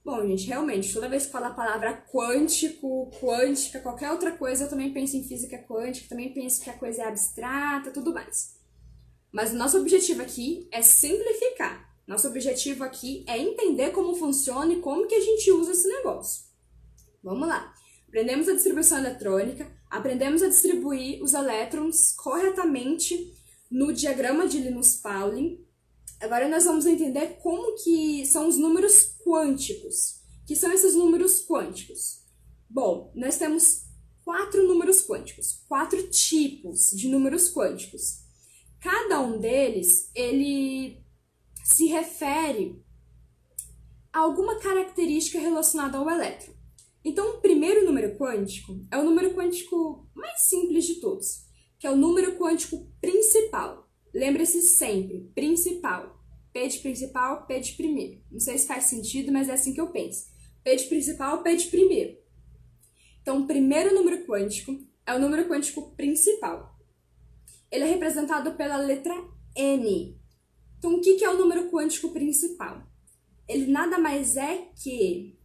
Bom, gente, realmente, toda vez que fala a palavra quântico, quântica, qualquer outra coisa, eu também penso em física quântica, também penso que a coisa é abstrata, tudo mais. Mas o nosso objetivo aqui é simplificar. Nosso objetivo aqui é entender como funciona e como que a gente usa esse negócio. Vamos lá. Aprendemos a distribuição eletrônica, aprendemos a distribuir os elétrons corretamente no diagrama de Linus-Pauling. Agora nós vamos entender como que são os números quânticos. O que são esses números quânticos? Bom, nós temos 4 números quânticos, 4 tipos de números quânticos. Cada um deles, ele se refere a alguma característica relacionada ao elétron. Então, o primeiro número quântico é o número quântico mais simples de todos, que é o número quântico principal. Lembre-se sempre, principal. P de principal, P de primeiro. Não sei se faz sentido, mas é assim que eu penso. P de principal, P de primeiro. Então, o primeiro número quântico é o número quântico principal. Ele é representado pela letra N. Então, o que é o número quântico principal? Ele nada mais é que,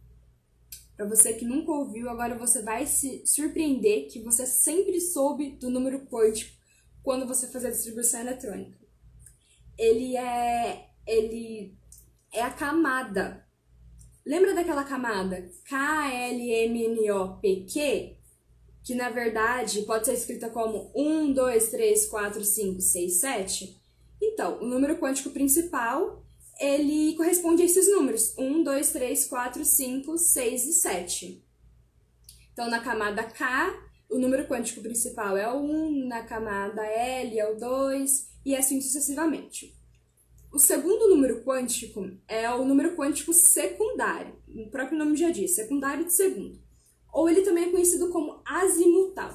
para você que nunca ouviu, agora você vai se surpreender que você sempre soube do número quântico quando você fazer a distribuição eletrônica. Ele é a camada. Lembra daquela camada KLMNOPQ? Que na verdade pode ser escrita como 1, 2, 3, 4, 5, 6, 7? Então, o número quântico principal, ele corresponde a esses números: 1, 2, 3, 4, 5, 6 e 7. Então, na camada K, o número quântico principal é o 1, na camada L é o 2, e assim sucessivamente. O segundo número quântico é o número quântico secundário, o próprio nome já diz, secundário de segundo. Ou ele também é conhecido como azimutal.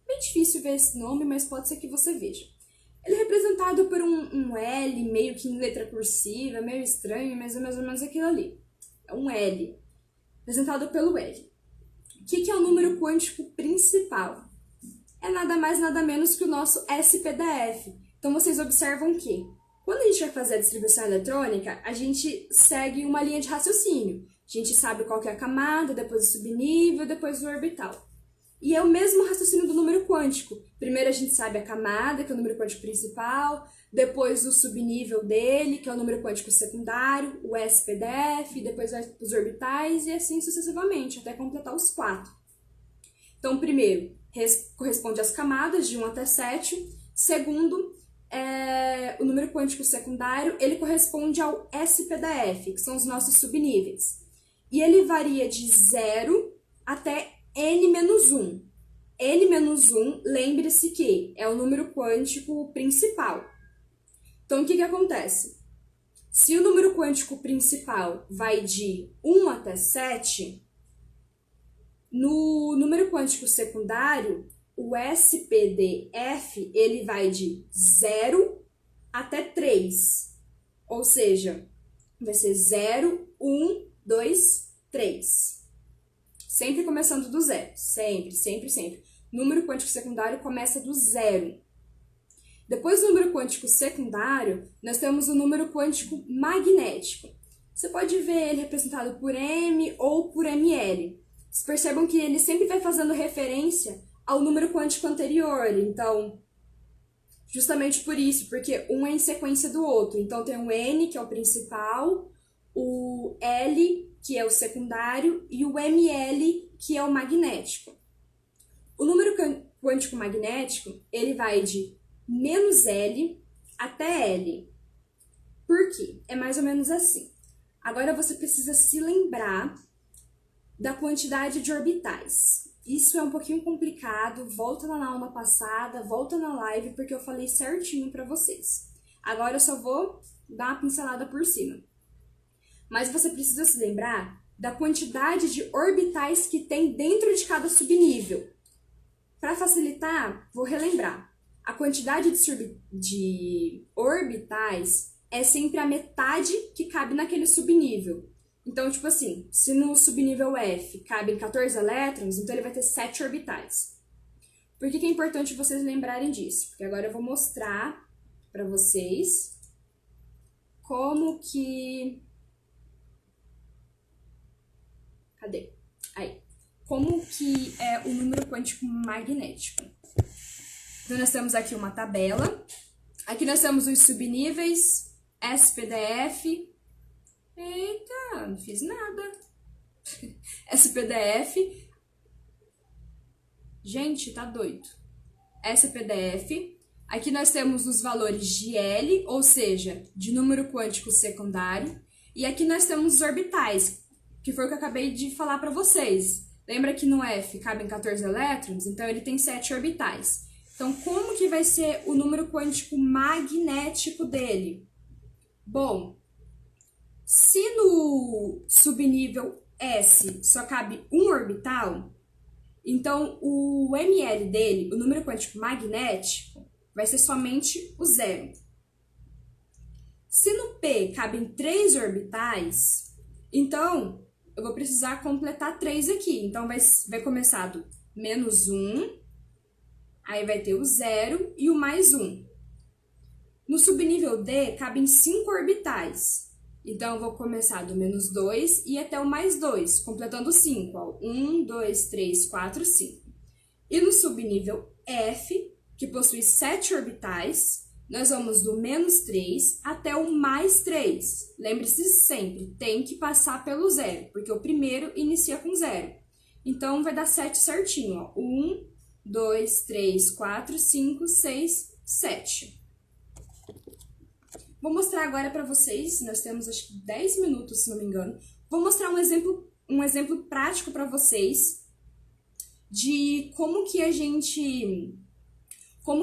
Bem difícil ver esse nome, mas pode ser que você veja. Ele é representado por um L, meio que em letra cursiva, meio estranho, mas é mais ou menos aquilo ali. É um L, representado pelo L. O que é o número quântico principal? É nada mais, nada menos que o nosso SPDF. Então, vocês observam que, quando a gente vai fazer a distribuição eletrônica, a gente segue uma linha de raciocínio. A gente sabe qual que é a camada, depois o subnível, depois o orbital. E é o mesmo raciocínio do número quântico. Primeiro a gente sabe a camada, que é o número quântico principal, depois o subnível dele, que é o número quântico secundário, o SPDF, depois os orbitais e assim sucessivamente, até completar os 4. Então, primeiro, corresponde às camadas de 1 até 7. Segundo, o número quântico secundário, ele corresponde ao SPDF, que são os nossos subníveis. E ele varia de 0 até N-1. N-1, lembre-se que é o número quântico principal. Então, o que acontece? Se o número quântico principal vai de 1 até 7, no número quântico secundário, o SPDF, ele vai de 0 até 3. Ou seja, vai ser 0, 1, 2, 3. Sempre começando do zero. Sempre, sempre, sempre. Número quântico secundário começa do zero. Depois do número quântico secundário, nós temos o número quântico magnético. Você pode ver ele representado por M ou por ML. Vocês percebam que ele sempre vai fazendo referência ao número quântico anterior. Então, justamente por isso, porque um é em sequência do outro. Então, tem o N, que é o principal, o L, que é o secundário, e o ML, que é o magnético. O número quântico magnético, ele vai de menos L até L. Por quê? É mais ou menos assim. Agora você precisa se lembrar da quantidade de orbitais. Isso é um pouquinho complicado, volta na aula passada, volta na live, porque eu falei certinho para vocês. Agora eu só vou dar uma pincelada por cima. Mas você precisa se lembrar da quantidade de orbitais que tem dentro de cada subnível. Para facilitar, vou relembrar. A quantidade de orbitais é sempre a metade que cabe naquele subnível. Então, tipo assim, se no subnível F cabem 14 elétrons, então ele vai ter 7 orbitais. Por que é importante vocês lembrarem disso? Porque agora eu vou mostrar para vocês como que... Cadê? Aí. Como que é o número quântico magnético. Então, nós temos aqui uma tabela. Aqui nós temos os subníveis, SPDF. Eita, não fiz nada. SPDF. Gente, tá doido. SPDF. Aqui nós temos os valores de L, ou seja, de número quântico secundário. E aqui nós temos os orbitais, que foi o que eu acabei de falar para vocês. Lembra que no F cabem 14 elétrons? Então, ele tem 7 orbitais. Então, como que vai ser o número quântico magnético dele? Bom, se no subnível S só cabe um orbital, então o ML dele, o número quântico magnético, vai ser somente o 0. Se no P cabem 3 orbitais, então eu vou precisar completar 3 aqui. Então vai começar do menos 1, aí vai ter o 0 e o mais 1. No subnível D, cabem 5 orbitais. Então, eu vou começar do menos 2 e até o mais 2, completando 5. 1, 2, 3, 4, 5. E no subnível F, que possui 7 orbitais, nós vamos do menos 3 até o mais 3. Lembre-se sempre, tem que passar pelo zero, porque o primeiro inicia com 0. Então, vai dar 7 certinho. 1, 2, 3, 4, 5, 6, 7. Vou mostrar agora para vocês, nós temos acho que 10 minutos, se não me engano. Vou mostrar um exemplo prático para vocês de como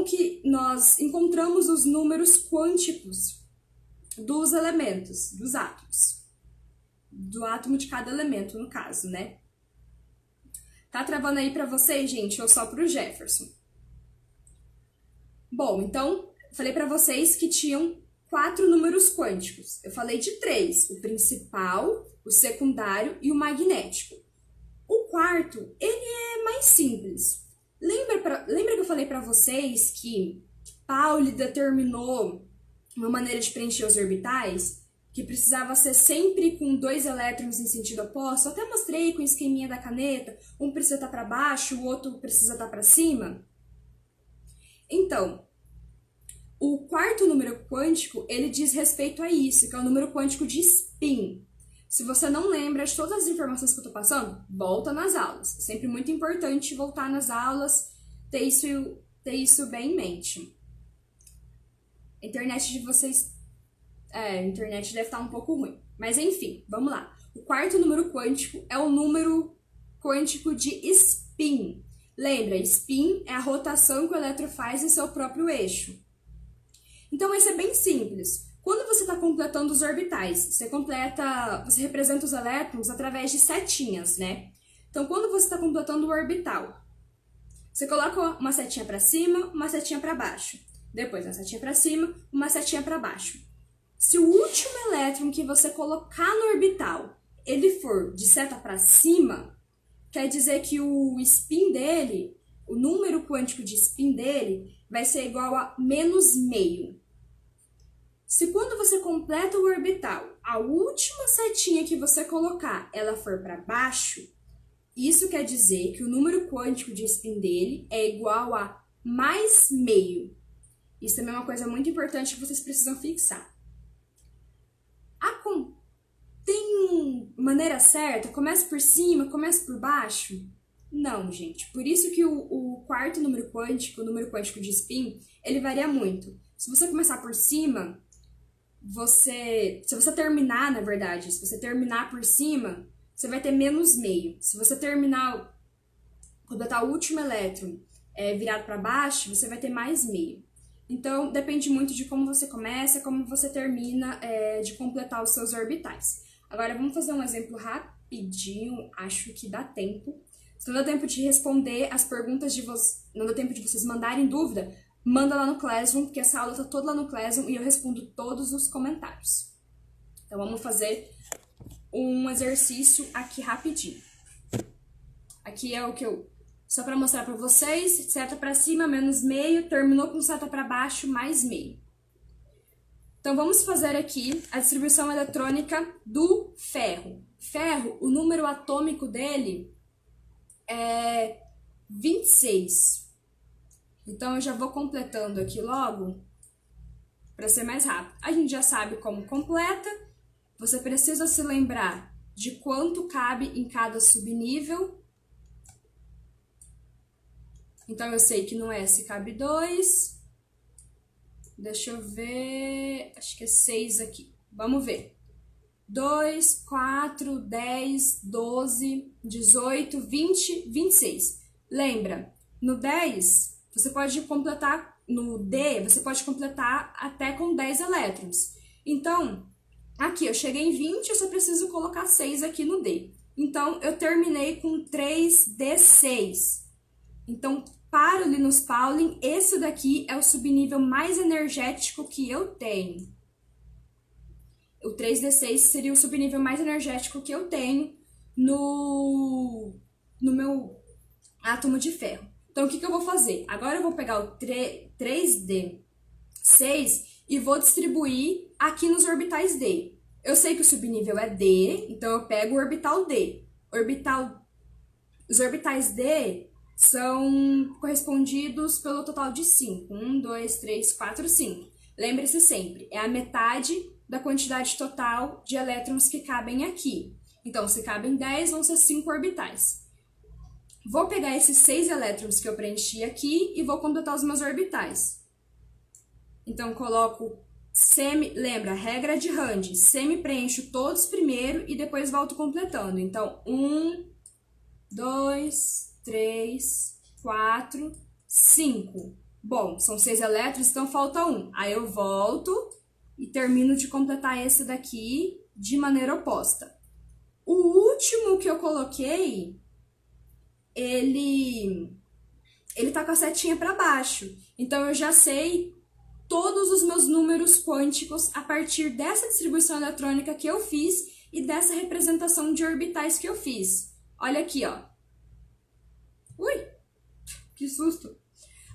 que nós encontramos os números quânticos dos elementos, dos átomos. Do átomo de cada elemento, no caso, né? Tá travando aí para vocês, gente, ou só pro Jefferson? Bom, então, falei para vocês que tinham 4 números quânticos. Eu falei de 3, o principal, o secundário e o magnético. O quarto, ele é mais simples. Lembra que eu falei para vocês que Pauli determinou uma maneira de preencher os orbitais? Que precisava ser sempre com 2 elétrons em sentido oposto? Eu até mostrei com o esqueminha da caneta. Um precisa estar para baixo, o outro precisa estar para cima. Então, o quarto número quântico, ele diz respeito a isso, que é o número quântico de spin. Se você não lembra de todas as informações que eu tô passando, volta nas aulas. É sempre muito importante voltar nas aulas, ter isso bem em mente. A internet de vocês... a internet deve estar um pouco ruim. Mas enfim, vamos lá. O quarto número quântico é o número quântico de spin. Lembra, spin é a rotação que o elétron faz em seu próprio eixo. Então, isso é bem simples. Quando você está completando os orbitais, você representa os elétrons através de setinhas, né? Então, quando você está completando o orbital, você coloca uma setinha para cima, uma setinha para baixo. Depois, uma setinha para cima, uma setinha para baixo. Se o último elétron que você colocar no orbital, ele for de seta para cima, quer dizer que o spin dele, o número quântico de spin dele, vai ser igual a menos meio. Se quando você completa o orbital, a última setinha que você colocar, ela for para baixo, isso quer dizer que o número quântico de spin dele é igual a mais meio. Isso também é uma coisa muito importante que vocês precisam fixar. Tem maneira certa? Começa por cima, começa por baixo? Não, gente. Por isso que o quarto número quântico, o número quântico de spin, ele varia muito. Se você começar por cima... se você terminar, na verdade, se você terminar por cima, você vai ter menos meio. Se você completar o último elétron virado para baixo, você vai ter mais meio. Então, depende muito de como você começa, como você termina de completar os seus orbitais. Agora, vamos fazer um exemplo rapidinho, acho que dá tempo. Se não dá tempo de responder as perguntas não dá tempo de vocês mandarem dúvida, manda lá no Classroom, porque essa aula tá toda lá no Classroom e eu respondo todos os comentários. Então, vamos fazer um exercício aqui rapidinho. Aqui é o que só para mostrar para vocês, seta para cima, menos meio, terminou com seta para baixo, mais meio. Então, vamos fazer aqui a distribuição eletrônica do ferro. Ferro, o número atômico dele é 26. Então, eu já vou completando aqui logo, para ser mais rápido. A gente já sabe como completa. Você precisa se lembrar de quanto cabe em cada subnível. Então, eu sei que no S cabe 2. Deixa eu ver... acho que é 6 aqui. Vamos ver. 2, 4, 10, 12, 18, 20, 26. Lembra, no 10... você pode completar, no D, você pode completar até com 10 elétrons. Então, aqui eu cheguei em 20, eu só preciso colocar 6 aqui no D. Então, eu terminei com 3D6. Então, para o Linus Pauling, esse daqui é o subnível mais energético que eu tenho. O 3D6 seria o subnível mais energético que eu tenho no meu átomo de ferro. Então, o que eu vou fazer? Agora eu vou pegar o 3D6 e vou distribuir aqui nos orbitais D. Eu sei que o subnível é D, então eu pego o orbital D. Os orbitais D são correspondidos pelo total de 5. 1, 2, 3, 4, 5. Lembre-se sempre, é a metade da quantidade total de elétrons que cabem aqui. Então, se cabem 10, vão ser 5 orbitais. Vou pegar esses 6 elétrons que eu preenchi aqui e vou completar os meus orbitais. Então, coloco lembra, regra de Rand, semi-preencho todos primeiro e depois volto completando. Então, 1, 2, 3, 4, 5. Bom, são 6 elétrons, então falta 1. Aí eu volto e termino de completar esse daqui de maneira oposta. O último que eu coloquei, ele tá com a setinha para baixo. Então eu já sei todos os meus números quânticos a partir dessa distribuição eletrônica que eu fiz e dessa representação de orbitais que eu fiz. Olha aqui, ó. Ui, que susto!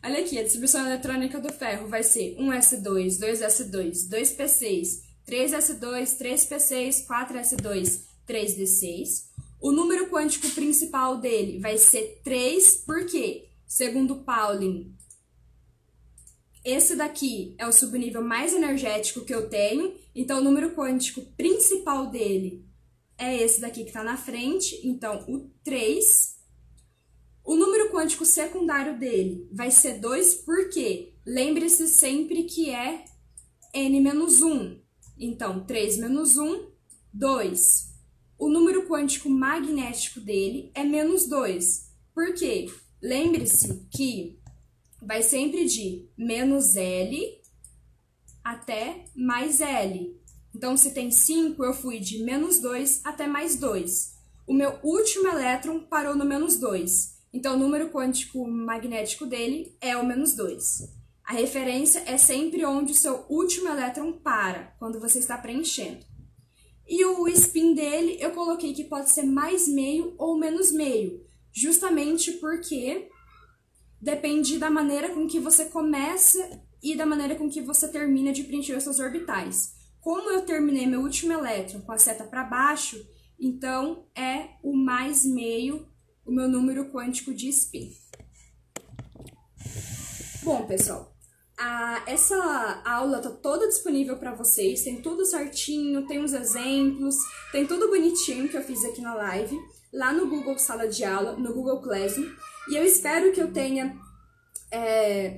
Olha aqui, a distribuição eletrônica do ferro vai ser 1s2, 2s2, 2p6, 3s2, 3p6, 4s2, 3d6. O número quântico principal dele vai ser 3, porque, segundo Pauling, esse daqui é o subnível mais energético que eu tenho, então o número quântico principal dele é esse daqui que está na frente, então o 3. O número quântico secundário dele vai ser 2, porque lembre-se sempre que é n-1. Então, 3 menos 1, 2. O número quântico magnético dele é menos 2. Por quê? Lembre-se que vai sempre de menos L até mais L. Então, se tem 5, eu fui de menos 2 até mais 2. O meu último elétron parou no menos 2. Então, o número quântico magnético dele é o menos 2. A referência é sempre onde o seu último elétron para, quando você está preenchendo. E o spin dele, eu coloquei que pode ser mais meio ou menos meio, justamente porque depende da maneira com que você começa e da maneira com que você termina de preencher os seus orbitais. Como eu terminei meu último elétron com a seta para baixo, então é o mais meio, o meu número quântico de spin. Bom, pessoal, essa aula tá toda disponível para vocês, tem tudo certinho, tem os exemplos, tem tudo bonitinho que eu fiz aqui na live, lá no Google Sala de Aula, no Google Classroom, e eu espero que eu tenha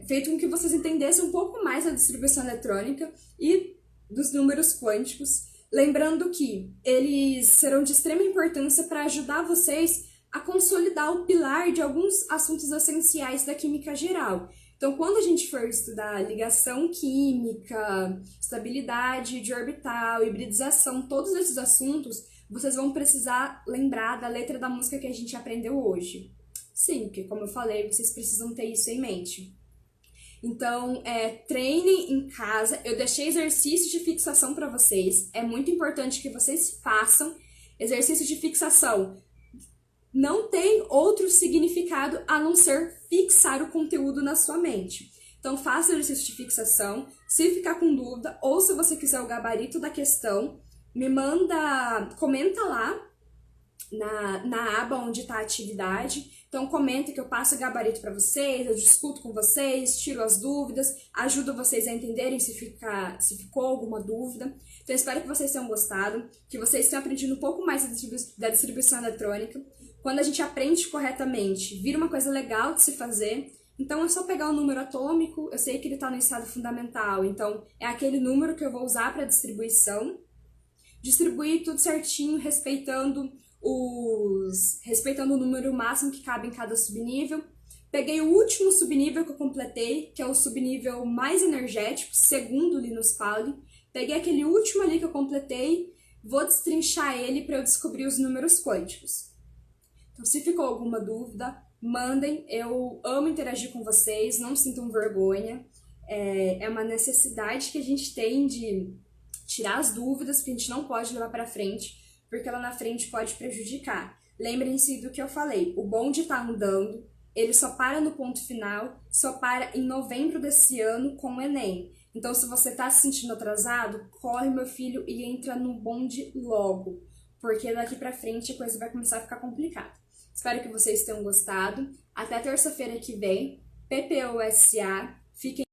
feito com que vocês entendessem um pouco mais a distribuição eletrônica e dos números quânticos, lembrando que eles serão de extrema importância para ajudar vocês a consolidar o pilar de alguns assuntos essenciais da química geral. Então, quando a gente for estudar ligação química, estabilidade de orbital, hibridização, todos esses assuntos, vocês vão precisar lembrar da letra da música que a gente aprendeu hoje. Sim, porque como eu falei, vocês precisam ter isso em mente. Então, treinem em casa. Eu deixei exercício de fixação para vocês. É muito importante que vocês façam exercício de fixação. Não tem outro significado a não ser fixar o conteúdo na sua mente. Então, faça exercício de fixação. Se ficar com dúvida ou se você quiser o gabarito da questão, me manda, comenta lá na aba onde está a atividade. Então, comenta que eu passo o gabarito para vocês, eu discuto com vocês, tiro as dúvidas, ajudo vocês a entenderem se ficou alguma dúvida. Então, eu espero que vocês tenham gostado, que vocês tenham aprendido um pouco mais da distribuição eletrônica. Quando a gente aprende corretamente, vira uma coisa legal de se fazer. Então, é só pegar o número atômico, eu sei que ele está no estado fundamental, então é aquele número que eu vou usar para distribuição. Distribuir tudo certinho, respeitando o número máximo que cabe em cada subnível. Peguei o último subnível que eu completei, que é o subnível mais energético, segundo Linus Pauling. Peguei aquele último ali que eu completei, vou destrinchar ele para eu descobrir os números quânticos. Então, se ficou alguma dúvida, mandem. Eu amo interagir com vocês, não sintam vergonha. É uma necessidade que a gente tem de tirar as dúvidas, que a gente não pode levar para frente, porque lá na frente pode prejudicar. Lembrem-se do que eu falei, o bonde tá andando, ele só para no ponto final, só para em novembro desse ano com o Enem. Então, se você tá se sentindo atrasado, corre, meu filho, e entra no bonde logo, porque daqui pra frente a coisa vai começar a ficar complicada. Espero que vocês tenham gostado. Até terça-feira que vem. PPOSA. Fiquem